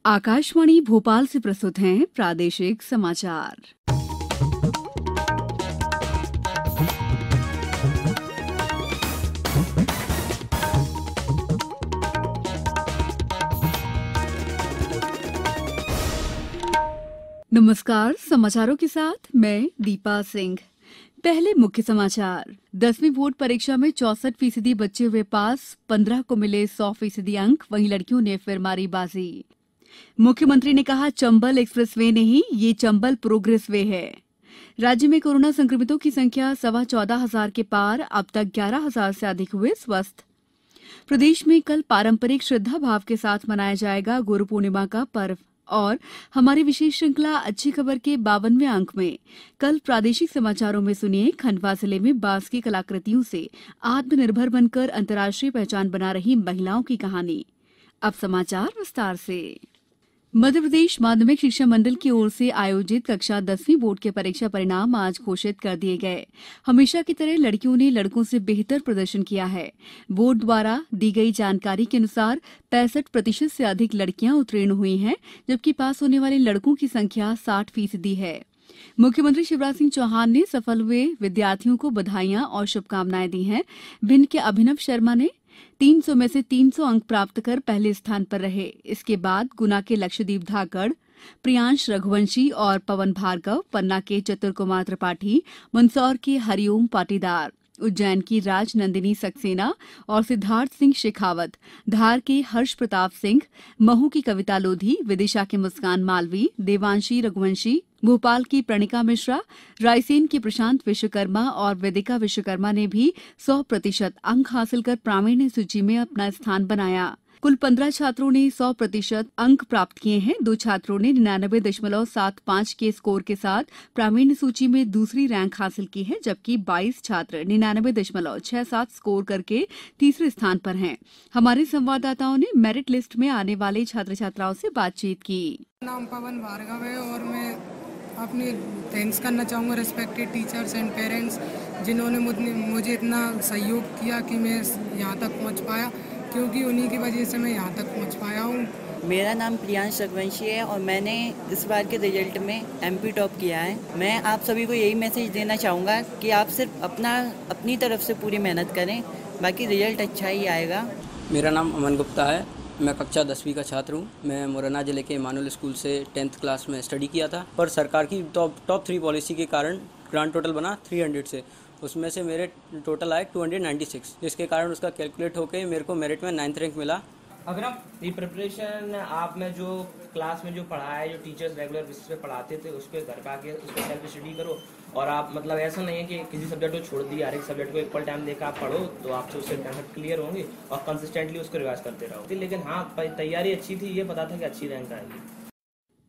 आकाशवाणी भोपाल से प्रस्तुत हैं प्रादेशिक समाचार। नमस्कार, समाचारों के साथ मैं दीपा सिंह। पहले मुख्य समाचार। 10वीं बोर्ड परीक्षा में 64% बच्चे हुए पास, 15 को मिले 100% अंक, वहीं लड़कियों ने फिर मारी बाजी। मुख्यमंत्री ने कहा, चंबल एक्सप्रेस वे नहीं, ये चंबल प्रोग्रेस वे है। राज्य में कोरोना संक्रमितों की संख्या 14,500 के पार, अब तक 11,000 से अधिक हुए स्वस्थ। प्रदेश में कल पारंपरिक श्रद्धा भाव के साथ मनाया जाएगा गुरु पूर्णिमा का पर्व। और हमारी विशेष श्रृंखला अच्छी खबर के 52वें अंक में कल प्रादेशिक समाचारों में सुनिए, खंडवा जिले में बांस की कलाकृतियों से आत्मनिर्भर बनकर अंतर्राष्ट्रीय पहचान बना रही महिलाओं की कहानी। अब समाचार विस्तार से। मध्य प्रदेश माध्यमिक शिक्षा मंडल की ओर से आयोजित कक्षा 10वीं बोर्ड के परीक्षा परिणाम आज घोषित कर दिए गए। हमेशा की तरह लड़कियों ने लड़कों से बेहतर प्रदर्शन किया है। बोर्ड द्वारा दी गई जानकारी के अनुसार 65% से अधिक लड़कियां उत्तीर्ण हुई हैं, जबकि पास होने वाले लड़कों की संख्या 60% है। मुख्यमंत्री शिवराज सिंह चौहान ने सफल हुए विद्यार्थियों को बधाइयां और शुभकामनाएं दी हैं। भिंड के अभिनव शर्मा ने 300 में से 300 अंक प्राप्त कर पहले स्थान पर रहे। इसके बाद गुना के लक्षदीप धाकड़, प्रियांश रघुवंशी और पवन भार्गव, पन्ना के चतुर कुमार त्रिपाठी, मंदसौर के हरिओम पाटीदार, उज्जैन की राजनंदिनी सक्सेना और सिद्धार्थ सिंह शेखावत, धार के हर्ष प्रताप सिंह, महू की कविता लोधी, विदिशा के मुस्कान मालवी, देवांशी रघुवंशी, भोपाल की प्रणिका मिश्रा, रायसेन के प्रशांत विश्वकर्मा और वेदिका विश्वकर्मा ने भी 100% अंक हासिल कर प्रावीण्य सूची में अपना स्थान बनाया। कुल 15 छात्रों ने 100% अंक प्राप्त किए हैं। 2 छात्रों ने 99.75 के स्कोर के साथ प्रावीण्य सूची में दूसरी रैंक हासिल की है, जबकि 22 छात्र 99.67 स्कोर करके तीसरे स्थान पर हैं। हमारे संवाददाताओं ने मेरिट लिस्ट में आने वाले छात्र छात्राओं से बातचीत की। नाम पवन भार्गव है और मैं अपनी थैंक्स करना चाहूँगा रिस्पेक्टेड टीचर्स एंड पेरेंट्स, जिन्होंने मुझे इतना सहयोग किया कि मैं यहाँ तक पहुँच पाया, क्योंकि उन्हीं की वजह से मैं यहाँ तक पहुँच पाया हूँ। मेरा नाम प्रियांश रघुवंशी है और मैंने इस बार के रिजल्ट में MP टॉप किया है। मैं आप सभी को यही मैसेज देना चाहूँगा कि आप सिर्फ अपनी तरफ से पूरी मेहनत करें, बाकी रिजल्ट अच्छा ही आएगा। मेरा नाम अमन गुप्ता है। मैं कक्षा 10वीं का छात्र हूँ। मैं मुरैना जिले के इमानुअल स्कूल से 10th क्लास में स्टडी किया था, पर सरकार की टॉप 3 पॉलिसी के कारण ग्रांड टोटल बना 300 से, उसमें से मेरे टोटल आए 296, जिसके कारण उसका कैलकुलेट होकर मेरे को मेरिट में 9th रैंक मिला। अभिनव, ये प्रिपरेशन आपने जो क्लास में जो पढ़ा है, जो टीचर्स रेगुलर बेसिस पे पढ़ाते थे, उस पर घर पे आके उस पर सेल्फ स्टडी करो। और आप मतलब ऐसा नहीं है कि किसी सब्जेक्ट को छोड़ दिया, हर एक सब्जेक्ट को इक्वल टाइम देकर आप पढ़ो तो आपसे उससे कंसेप्ट क्लियर होंगे और कंसिस्टेंटली उसको रिवाइज करते रहो। लेकिन हाँ, तैयारी अच्छी थी, ये पता था कि अच्छी रैंक आएगी।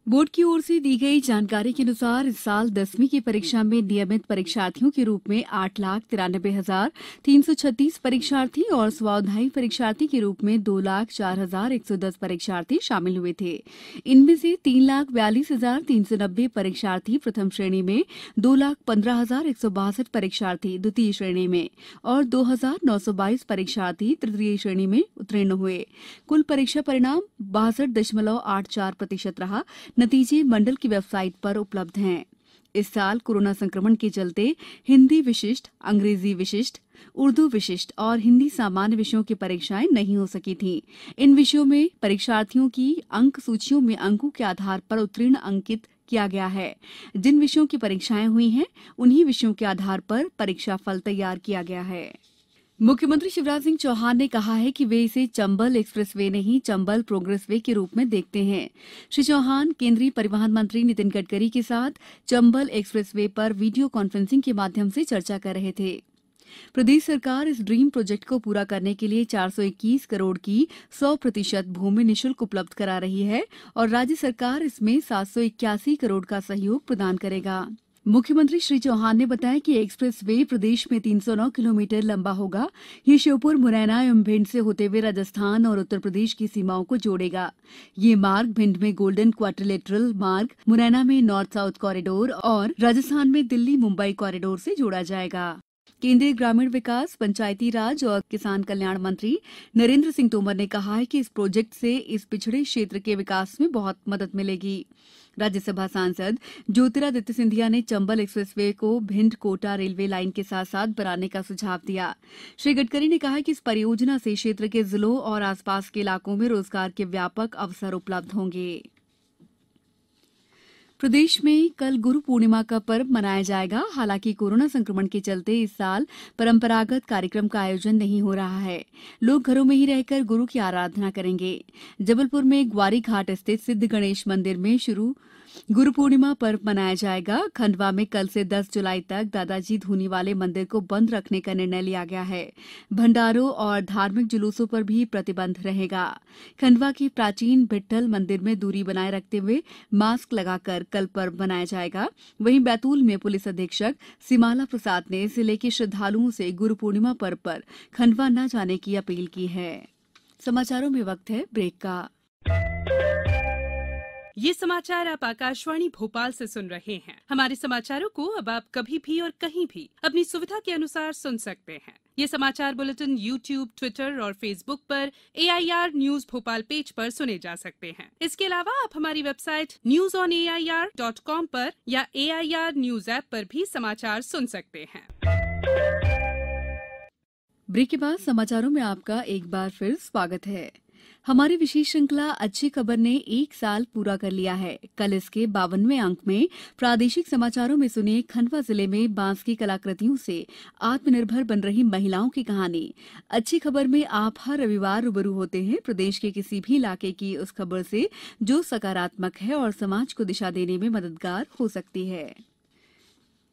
बोर्ड की ओर से दी गई जानकारी के अनुसार इस साल 10वीं की परीक्षा में नियमित परीक्षार्थियों के रूप में 8,93,336 परीक्षार्थी और स्वाध्यायी परीक्षार्थी के रूप में 2,04,110 परीक्षार्थी शामिल हुए थे। इनमें से 3,42,390 परीक्षार्थी प्रथम श्रेणी में, 2,15,162 परीक्षार्थी द्वितीय श्रेणी में और 2,922 परीक्षार्थी तृतीय श्रेणी में उत्तीर्ण हुए। कुल परीक्षा परिणाम 62.84% रहा। नतीजे मंडल की वेबसाइट पर उपलब्ध हैं। इस साल कोरोना संक्रमण के चलते हिंदी विशिष्ट, अंग्रेजी विशिष्ट, उर्दू विशिष्ट और हिंदी सामान्य विषयों की परीक्षाएं नहीं हो सकी थीं। इन विषयों में परीक्षार्थियों की अंक सूचियों में अंकों के आधार पर उत्तीर्ण अंकित किया गया है। जिन विषयों की परीक्षाएं हुई हैं, उन्हीं विषयों के आधार पर परीक्षा फल तैयार किया गया है। मुख्यमंत्री शिवराज सिंह चौहान ने कहा है कि वे इसे चंबल एक्सप्रेस वे नहीं, चंबल प्रोग्रेस वे के रूप में देखते हैं। श्री चौहान केंद्रीय परिवहन मंत्री नितिन गडकरी के साथ चंबल एक्सप्रेस वे पर वीडियो कॉन्फ्रेंसिंग के माध्यम से चर्चा कर रहे थे। प्रदेश सरकार इस ड्रीम प्रोजेक्ट को पूरा करने के लिए 421 करोड़ की 100% भूमि निःशुल्क उपलब्ध करा रही है और राज्य सरकार इसमें 781 करोड़ का सहयोग प्रदान करेगा। मुख्यमंत्री श्री चौहान ने बताया कि एक्सप्रेस वे प्रदेश में 309 किलोमीटर लंबा होगा। ये श्योपुर, मुरैना एवं भिंड से होते हुए राजस्थान और उत्तर प्रदेश की सीमाओं को जोड़ेगा। ये मार्ग भिंड में गोल्डन क्वाड्रिलेटरल मार्ग, मुरैना में नॉर्थ साउथ कॉरिडोर और राजस्थान में दिल्ली मुंबई कॉरिडोर से जोड़ा जाएगा। केंद्रीय ग्रामीण विकास, पंचायती राज और किसान कल्याण मंत्री नरेंद्र सिंह तोमर ने कहा है कि इस प्रोजेक्ट से इस पिछड़े क्षेत्र के विकास में बहुत मदद मिलेगी। राज्यसभा सांसद ज्योतिरादित्य सिंधिया ने चंबल एक्सप्रेसवे को भिंड कोटा रेलवे लाइन के साथ साथ बनाने का सुझाव दिया। श्री गडकरी ने कहा कि इस परियोजना से क्षेत्र के जिलों और आसपास के इलाकों में रोजगार के व्यापक अवसर उपलब्ध होंगे। प्रदेश में कल गुरु पूर्णिमा का पर्व मनाया जाएगा। हालांकि कोरोना संक्रमण के चलते इस साल परंपरागत कार्यक्रम का आयोजन नहीं हो रहा है। लोग घरों में ही रहकर गुरु की आराधना करेंगे। जबलपुर में ग्वारी घाट स्थित सिद्ध गणेश मंदिर में शुरू गुरु पूर्णिमा पर्व मनाया जाएगा। खंडवा में कल से 10 जुलाई तक दादाजी धूनी वाले मंदिर को बंद रखने का निर्णय लिया गया है। भंडारों और धार्मिक जुलूसों पर भी प्रतिबंध रहेगा। खंडवा के प्राचीन भिट्ठल मंदिर में दूरी बनाए रखते हुए मास्क लगाकर कल पर्व मनाया जाएगा। वहीं बैतूल में पुलिस अधीक्षक सिमाला प्रसाद ने जिले के श्रद्धालुओं से गुरु पूर्णिमा पर्व पर खंडवा न जाने की अपील की है। समाचारों में वक्त है ब्रेक का। ये समाचार आप आकाशवाणी भोपाल से सुन रहे हैं। हमारे समाचारों को अब आप कभी भी और कहीं भी अपनी सुविधा के अनुसार सुन सकते हैं। ये समाचार बुलेटिन YouTube, ट्विटर और फेसबुक पर AIR न्यूज भोपाल पेज पर सुने जा सकते हैं। इसके अलावा आप हमारी वेबसाइट newsonair.com पर या AIR न्यूज ऐप पर भी समाचार सुन सकते हैं। ब्रेक के बाद समाचारों में आपका एक बार फिर स्वागत है। हमारी विशेष श्रृंखला अच्छी खबर ने 1 साल पूरा कर लिया है। कल इसके 52वें अंक में प्रादेशिक समाचारों में सुनिए खंडवा जिले में बांस की कलाकृतियों से आत्मनिर्भर बन रही महिलाओं की कहानी। अच्छी खबर में आप हर रविवार रूबरू होते हैं प्रदेश के किसी भी इलाके की उस खबर से जो सकारात्मक है और समाज को दिशा देने में मददगार हो सकती है।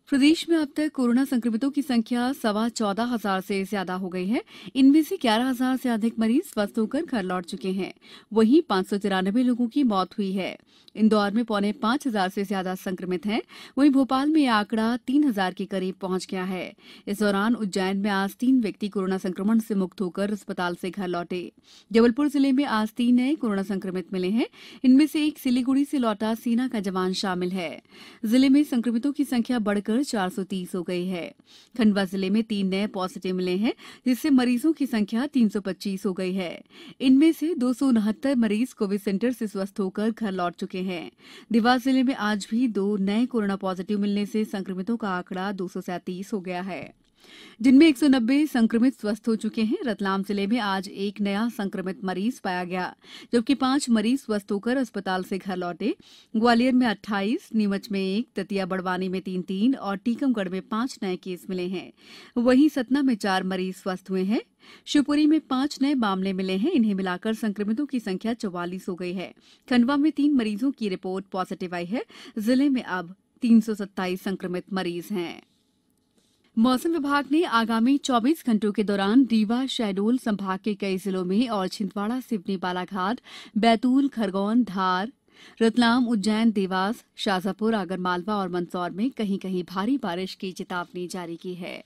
प्रदेश में अब तक कोरोना संक्रमितों की संख्या 14,500 से ज्यादा हो गई है। इनमें से 11,000 से अधिक मरीज स्वस्थ होकर घर लौट चुके हैं। वहीं 593 लोगों की मौत हुई है। इंदौर में 4,500 से ज्यादा संक्रमित हैं। वहीं भोपाल में यह आंकड़ा 3,000 के करीब पहुंच गया है। इस दौरान उज्जैन में आज 3 व्यक्ति कोरोना संक्रमण से मुक्त होकर अस्पताल से घर लौटे। जबलपुर जिले में आज 3 नए कोरोना संक्रमित मिले हैं। इनमें से एक सिलीगुड़ी से लौटा सेना का जवान शामिल है। जिले में संक्रमितों की संख्या बढ़कर 430 हो गई है। खंडवा जिले में 3 नए पॉजिटिव मिले हैं, जिससे मरीजों की संख्या 325 हो गई है। इनमें से 269 मरीज कोविड सेंटर से स्वस्थ होकर घर लौट चुके हैं। देवास जिले में आज भी 2 नए कोरोना पॉजिटिव मिलने से संक्रमितों का आंकड़ा 237 हो गया है, जिनमें 190 संक्रमित स्वस्थ हो चुके हैं। रतलाम जिले में आज एक नया संक्रमित मरीज पाया गया, जबकि 5 मरीज स्वस्थ होकर अस्पताल से घर लौटे। ग्वालियर में 28, नीमच में 1, दतिया बड़वानी में 3 और टीकमगढ़ में 5 नए केस मिले हैं। वहीं सतना में 4 मरीज स्वस्थ हुए हैं। शिवपुरी में 5 नए मामले मिले हैं। इन्हें मिलाकर संक्रमितों की संख्या 44 हो गई है। खंडवा में 3 मरीजों की रिपोर्ट पॉजिटिव आई है। जिले में अब 327 संक्रमित मरीज हैं। मौसम विभाग ने आगामी 24 घंटों के दौरान रीवा, शहडोल संभाग के कई जिलों में और छिंदवाड़ा, सिवनी, बालाघाट, बैतूल, खरगोन, धार, रतलाम, उज्जैन, देवास, शाजापुर, आगरमालवा और मंदसौर में कहीं कहीं भारी बारिश की चेतावनी जारी की है।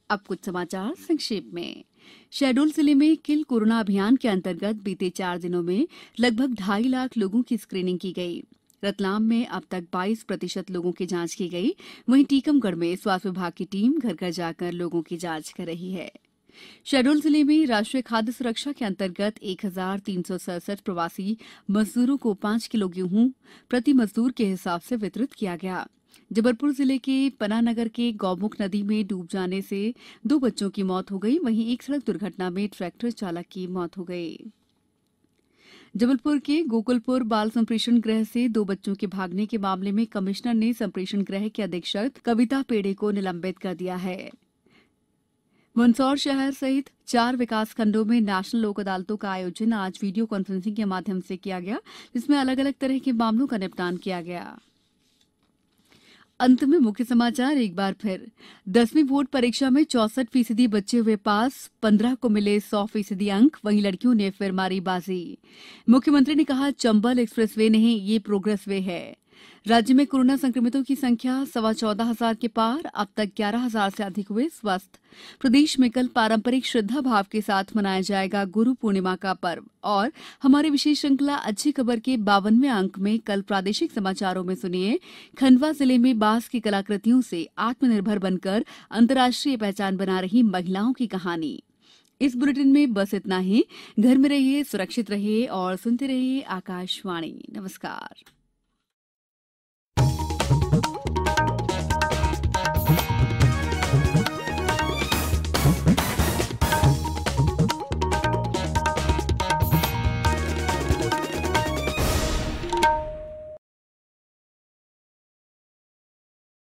अब कुछ समाचार संक्षेप में। शहडोल जिले में किल कोरोना अभियान के अंतर्गत बीते 4 दिनों में लगभग 2.5 लाख लोगों की स्क्रीनिंग की गई। रतलाम में अब तक 22% लोगों की जांच की गई। वहीं टीकमगढ़ में स्वास्थ्य विभाग की टीम घर घर जाकर लोगों की जांच कर रही है। शहडोल जिले में राष्ट्रीय खाद्य सुरक्षा के अंतर्गत 1,367 प्रवासी मजदूरों को 5 किलो गेहूं प्रति मजदूर के हिसाब से वितरित किया गया। जबलपुर जिले के पनानगर के गौमुख नदी में डूब जाने से 2 बच्चों की मौत हो गई। वहीं एक सड़क दुर्घटना में ट्रैक्टर चालक की मौत हो गई। जबलपुर के गोकुलपुर बाल संप्रेषण गृह से 2 बच्चों के भागने के मामले में कमिश्नर ने संप्रेषण गृह के अधीक्षक कविता पेड़े को निलंबित कर दिया है। मंदसौर शहर सहित 4 विकास खंडों में नेशनल लोक अदालतों का आयोजन आज वीडियो कॉन्फ्रेंसिंग के माध्यम से किया गया, जिसमें अलग अलग तरह के मामलों का निपटान किया गया। अंत में मुख्य समाचार एक बार फिर। 10वीं बोर्ड परीक्षा में 64% बच्चे हुए पास, 15 को मिले 100% अंक। वहीं लड़कियों ने फिर मारी बाजी। मुख्यमंत्री ने कहा चंबल एक्सप्रेसवे नहीं, ये प्रोग्रेस वे है। राज्य में कोरोना संक्रमितों की संख्या 14,1500 के पार। अब तक 11,000 से अधिक हुए स्वस्थ। प्रदेश में कल पारंपरिक श्रद्धा भाव के साथ मनाया जाएगा गुरु पूर्णिमा का पर्व। और हमारी विशेष श्रृंखला अच्छी खबर के 52वें अंक में कल प्रादेशिक समाचारों में सुनिए खंडवा जिले में बांस की कलाकृतियों से आत्मनिर्भर बनकर अंतर्राष्ट्रीय पहचान बना रही महिलाओं की कहानी। इस बुलेटिन में बस इतना ही। घर में रहिए, सुरक्षित रहिए और सुनते रहिए आकाशवाणी। नमस्कार।